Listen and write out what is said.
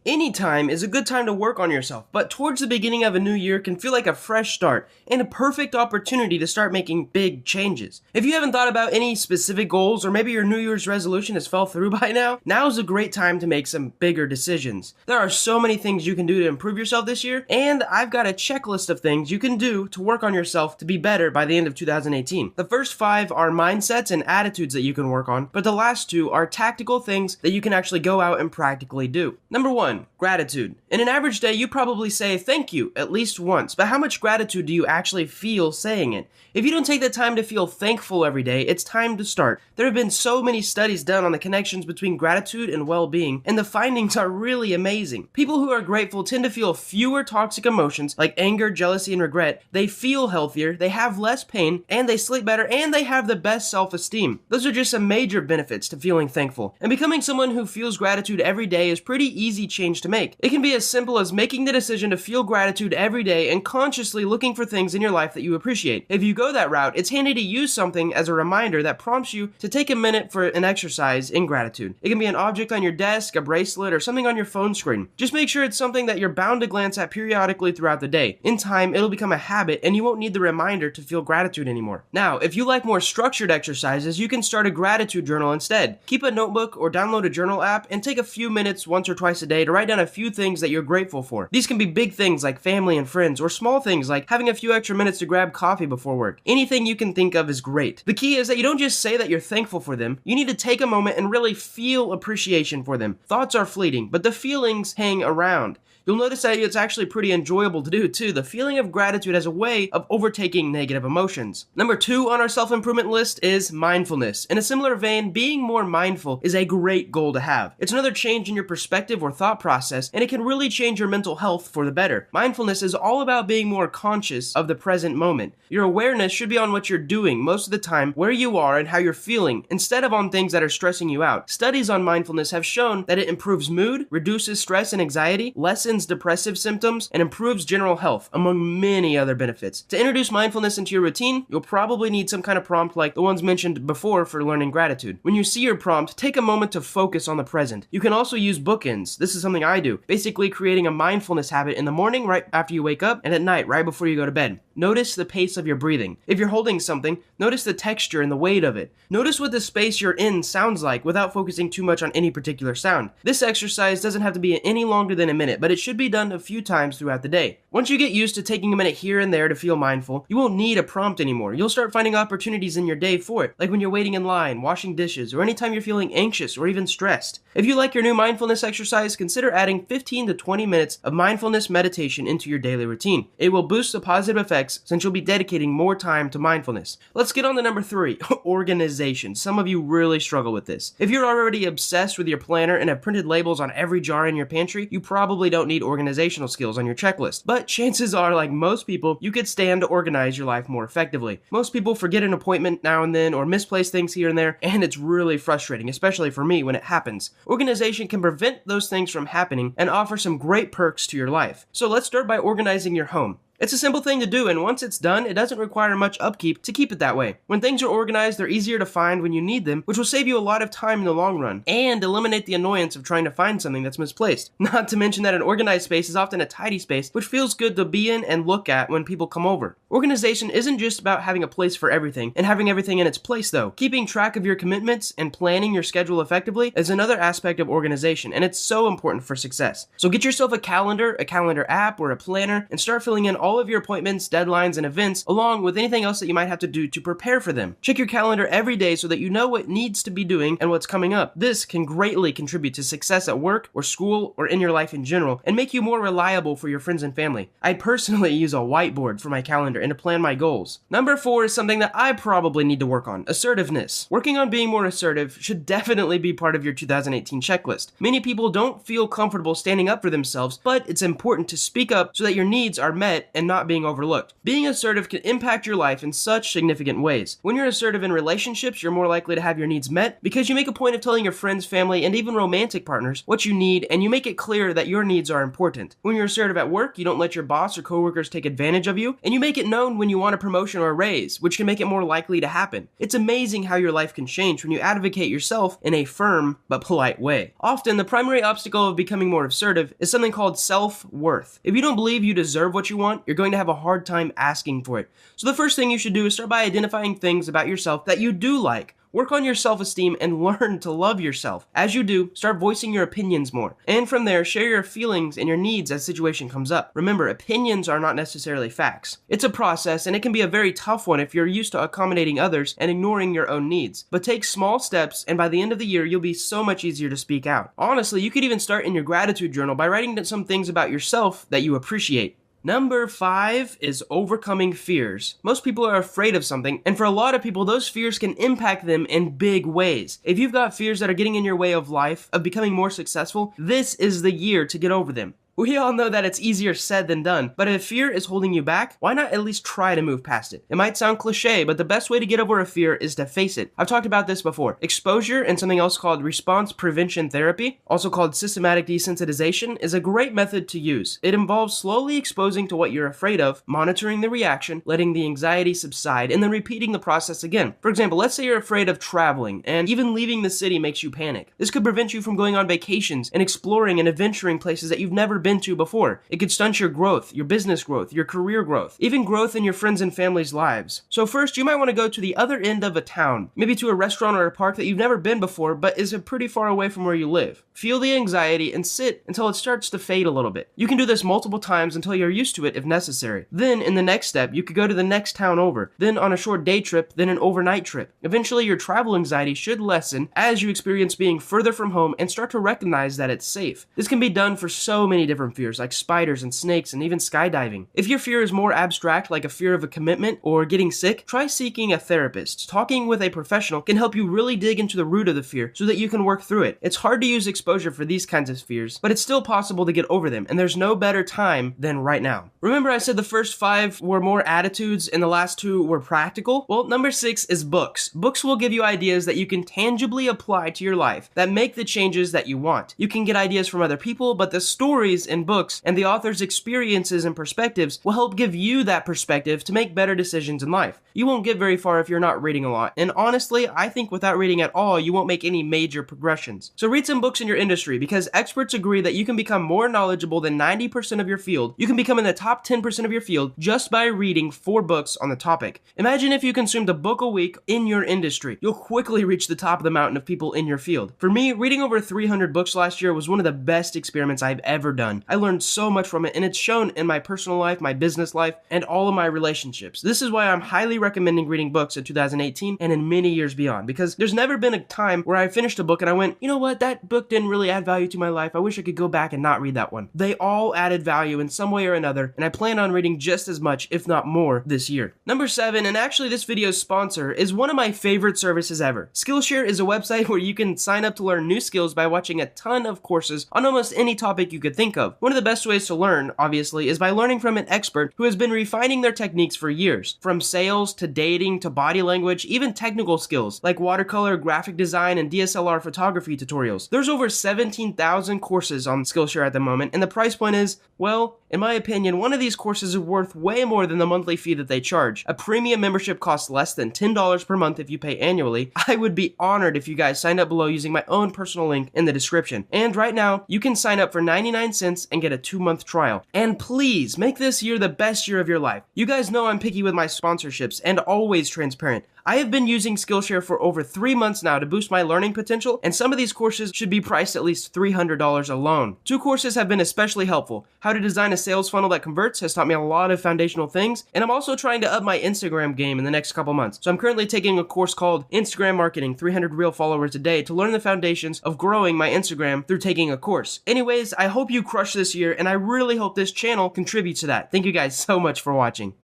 Any time is a good time to work on yourself, but towards the beginning of a new year can feel like a fresh start and a perfect opportunity to start making big changes. If you haven't thought about any specific goals, or maybe your New Year's resolution has fell through by now's a great time to make some bigger decisions. There are so many things you can do to improve yourself this year, and I've got a checklist of things you can do to work on yourself to be better by the end of 2018. The first 5 are mindsets and attitudes that you can work on, but the last 2 are tactical things that you can actually go out and practically do. Number 1, gratitude. In an average day, you probably say thank you at least once, but how much gratitude do you actually feel saying it? If you don't take the time to feel thankful every day, it's time to start. There have been so many studies done on the connections between gratitude and well-being, and the findings are really amazing. People who are grateful tend to feel fewer toxic emotions like anger, jealousy, and regret. They feel healthier, they have less pain, and they sleep better, and they have the best self-esteem. Those are just some major benefits to feeling thankful. And becoming someone who feels gratitude every day is pretty easy change to make. It can be as simple as making the decision to feel gratitude every day and consciously looking for things in your life that you appreciate. If you go that route, it's handy to use something as a reminder that prompts you to take a minute for an exercise in gratitude. It can be an object on your desk, a bracelet, or something on your phone screen. Just make sure it's something that you're bound to glance at periodically throughout the day. In time, it'll become a habit and you won't need the reminder to feel gratitude anymore. Now, if you like more structured exercises, you can start a gratitude journal instead. Keep a notebook or download a journal app and take a few minutes once or twice a day to write down a few things that you're grateful for. These can be big things like family and friends, or small things like having a few extra minutes to grab coffee before work. Anything you can think of is great. The key is that you don't just say that you're thankful for them, you need to take a moment and really feel appreciation for them. Thoughts are fleeting, but the feelings hang around. You'll notice that it's actually pretty enjoyable to do too. The feeling of gratitude has a way of overtaking negative emotions. Number 2 on our self-improvement list is mindfulness. In a similar vein, being more mindful is a great goal to have. It's another change in your perspective or thought process, and it can really change your mental health for the better. Mindfulness is all about being more conscious of the present moment. Your awareness should be on what you're doing most of the time, where you are, and how you're feeling, instead of on things that are stressing you out. Studies on mindfulness have shown that it improves mood, reduces stress and anxiety, lessens depressive symptoms, and improves general health, among many other benefits. To introduce mindfulness into your routine, you'll probably need some kind of prompt like the ones mentioned before for learning gratitude. When you see your prompt, take a moment to focus on the present. You can also use bookends. This is something I do, basically creating a mindfulness habit in the morning right after you wake up, and at night right before you go to bed. Notice the pace of your breathing. If you're holding something, notice the texture and the weight of it. Notice what the space you're in sounds like without focusing too much on any particular sound. This exercise doesn't have to be any longer than a minute, but it should be done a few times throughout the day. Once you get used to taking a minute here and there to feel mindful, you won't need a prompt anymore. You'll start finding opportunities in your day for it, like when you're waiting in line, washing dishes, or anytime you're feeling anxious or even stressed. If you like your new mindfulness exercise, consider adding 15 to 20 minutes of mindfulness meditation into your daily routine. It will boost the positive effects since you'll be dedicating more time to mindfulness. Let's get on to number 3, organization. Some of you really struggle with this. If you're already obsessed with your planner and have printed labels on every jar in your pantry, you probably don't need organizational skills on your checklist. But chances are, like most people, you could stand to organize your life more effectively. Most people forget an appointment now and then or misplace things here and there, and it's really frustrating, especially for me when it happens. Organization can prevent those things from happening and offer some great perks to your life. So let's start by organizing your home. It's a simple thing to do, and once it's done, it doesn't require much upkeep to keep it that way. When things are organized, they're easier to find when you need them, which will save you a lot of time in the long run, and eliminate the annoyance of trying to find something that's misplaced. Not to mention that an organized space is often a tidy space, which feels good to be in and look at when people come over. Organization isn't just about having a place for everything, and having everything in its place though. Keeping track of your commitments and planning your schedule effectively is another aspect of organization, and it's so important for success. So get yourself a calendar app, or a planner, and start filling in all of your appointments, deadlines, and events, along with anything else that you might have to do to prepare for them. Check your calendar every day so that you know what needs to be doing and what's coming up. This can greatly contribute to success at work or school or in your life in general, and make you more reliable for your friends and family. I personally use a whiteboard for my calendar and to plan my goals. Number 4 is something that I probably need to work on: assertiveness. Working on being more assertive should definitely be part of your 2018 checklist. Many people don't feel comfortable standing up for themselves, but it's important to speak up so that your needs are met and not being overlooked. Being assertive can impact your life in such significant ways. When you're assertive in relationships, you're more likely to have your needs met because you make a point of telling your friends, family, and even romantic partners what you need, and you make it clear that your needs are important. When you're assertive at work, you don't let your boss or coworkers take advantage of you, and you make it known when you want a promotion or a raise, which can make it more likely to happen. It's amazing how your life can change when you advocate yourself in a firm but polite way. Often, the primary obstacle of becoming more assertive is something called self-worth. If you don't believe you deserve what you want, you're going to have a hard time asking for it. So the first thing you should do is start by identifying things about yourself that you do like. Work on your self-esteem and learn to love yourself. As you do, start voicing your opinions more. And from there, share your feelings and your needs as situation comes up. Remember, opinions are not necessarily facts. It's a process, and it can be a very tough one if you're used to accommodating others and ignoring your own needs. But take small steps, and by the end of the year, you'll be so much easier to speak out. Honestly, you could even start in your gratitude journal by writing some things about yourself that you appreciate. Number 5 is overcoming fears. Most people are afraid of something, and for a lot of people, those fears can impact them in big ways. If you've got fears that are getting in your way of life, of becoming more successful, this is the year to get over them. We all know that it's easier said than done, but if fear is holding you back, why not at least try to move past it? It might sound cliche, but the best way to get over a fear is to face it. I've talked about this before. Exposure and something else called response prevention therapy, also called systematic desensitization, is a great method to use. It involves slowly exposing to what you're afraid of, monitoring the reaction, letting the anxiety subside, and then repeating the process again. For example, let's say you're afraid of traveling, and even leaving the city makes you panic. This could prevent you from going on vacations and exploring and adventuring places that you've never been to before. It could stunt your growth, your business growth, your career growth, even growth in your friends and family's lives. So first, you might want to go to the other end of a town, maybe to a restaurant or a park that you've never been before but is pretty far away from where you live. Feel the anxiety and sit until it starts to fade a little bit. You can do this multiple times until you're used to it if necessary. Then, in the next step, you could go to the next town over, then on a short day trip, then an overnight trip. Eventually, your travel anxiety should lessen as you experience being further from home and start to recognize that it's safe. This can be done for so many different fears, like spiders and snakes and even skydiving. If your fear is more abstract, like a fear of a commitment or getting sick, try seeking a therapist. Talking with a professional can help you really dig into the root of the fear so that you can work through it. It's hard to use exposure for these kinds of fears, but it's still possible to get over them, and there's no better time than right now. Remember I said the first 5 were more attitudes and the last 2 were practical? Well, number 6 is books. Books will give you ideas that you can tangibly apply to your life that make the changes that you want. You can get ideas from other people, but the stories in books and the author's experiences and perspectives will help give you that perspective to make better decisions in life. You won't get very far if you're not reading a lot, and honestly, I think without reading at all, you won't make any major progressions. So read some books in your industry, because experts agree that you can become more knowledgeable than 90% of your field. You can become in the top 10% of your field just by reading 4 books on the topic. Imagine if you consumed a book a week in your industry. You'll quickly reach the top of the mountain of people in your field. For me, reading over 300 books last year was one of the best experiments I've ever done. I learned so much from it, and it's shown in my personal life, my business life, and all of my relationships. This is why I'm highly recommending reading books in 2018 and in many years beyond, because there's never been a time where I finished a book and I went, you know what, that book didn't really add value to my life. I wish I could go back and not read that one. They all added value in some way or another, and I plan on reading just as much, if not more, this year. Number 7, and actually this video's sponsor, is one of my favorite services ever. Skillshare is a website where you can sign up to learn new skills by watching a ton of courses on almost any topic you could think of. One of the best ways to learn, obviously, is by learning from an expert who has been refining their techniques for years. From sales to dating to body language, even technical skills like watercolor, graphic design, and DSLR photography tutorials. There's over 17,000 courses on Skillshare at the moment, and the price point is, well, in my opinion, one of these courses is worth way more than the monthly fee that they charge. A premium membership costs less than $10 per month if you pay annually. I would be honored if you guys signed up below using my own personal link in the description. And right now, you can sign up for 99 cents and get a 2-month trial. And please, make this year the best year of your life. You guys know I'm picky with my sponsorships and always transparent. I have been using Skillshare for over 3 months now to boost my learning potential, and some of these courses should be priced at least $300 alone. 2 courses have been especially helpful. How to design a sales funnel that converts has taught me a lot of foundational things, and I'm also trying to up my Instagram game in the next couple months. So I'm currently taking a course called Instagram Marketing, 300 Real Followers a Day, to learn the foundations of growing my Instagram through taking a course. Anyways, I hope you crush this year, and I really hope this channel contributes to that. Thank you guys so much for watching.